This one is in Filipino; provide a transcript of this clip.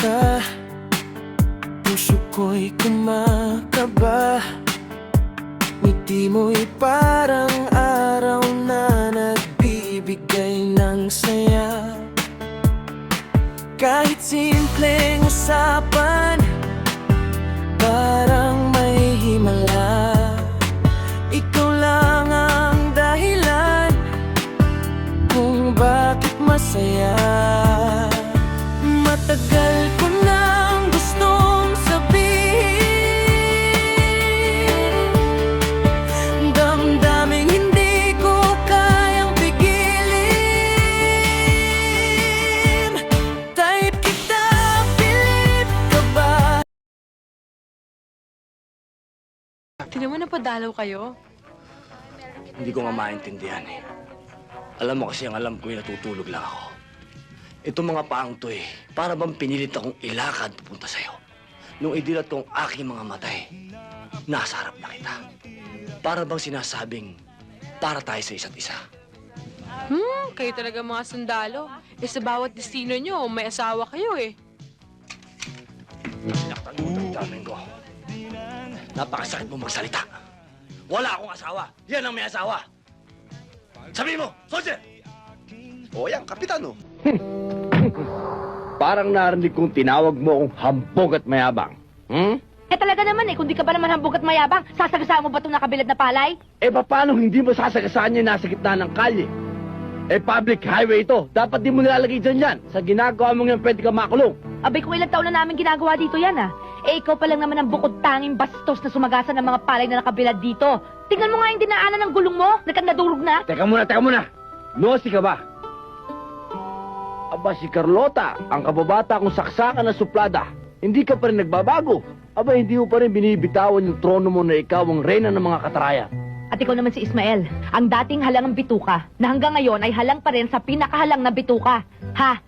ka, puso ko'y kumakaba. Ngiti mo'y parang araw na nagbibigay ng saya. Kahit simpleng usapan, parang may himala. Ikaw lang ang dahilan kung bakit masaya. Matagal ko nang gustong sabihin, damdaming hindi ko kayang pigilin. Type kita, pilit ka ba? Tinan mo, napadalaw kayo. Hindi ko nga maintindihan eh. Alam mo kasi ang alam ko ay natutulog lang ako. Itong mga paang to para bang pinilit akong ilakad pupunta sa'yo. Nung idilat kong aking mga matay, nasa harap na kita. Para bang sinasabing, para tayo sa isa't isa. Kayo talaga mga sundalo. Eh sa bawat destino nyo, may asawa kayo eh. Sinaktan mo ang damdamin ko. Napakasakit mo magsalita. Wala akong asawa. Yan ang may asawa. Sabihin mo, soldier! O yan, kapitan o. Parang narinig kong tinawag mo akong hambog at mayabang. Eh talaga naman kung di ka ba naman hambog at mayabang, sasagasaan mo ba itong nakabilad na palay? Eh paano hindi mo sasagasaan niya nasa gitna ng kalye? Eh public highway ito, dapat di mo nilalagay dyan yan. Sa ginagawa mo yan, pwede ka makulong. Abay kung ilang taon na namin ginagawa dito yan Eh ikaw pa lang naman ang bukod tanging bastos na sumagasan ng mga palay na nakabilad dito. Tingnan mo nga yung dinaanan ng gulong mo, nakandadurog na. Teka muna. Nosi ka ba? Aba si Carlota, ang kababata kong saksakan na suplada. Hindi ka pa rin nagbabago. Aba hindi mo pa rin binibitawan yung trono mo na ikaw ang reyna ng mga kataraya. At ikaw naman si Ismael, ang dating halang ng bituka, na hanggang ngayon ay halang pa rin sa pinakahalang na bituka. Ha?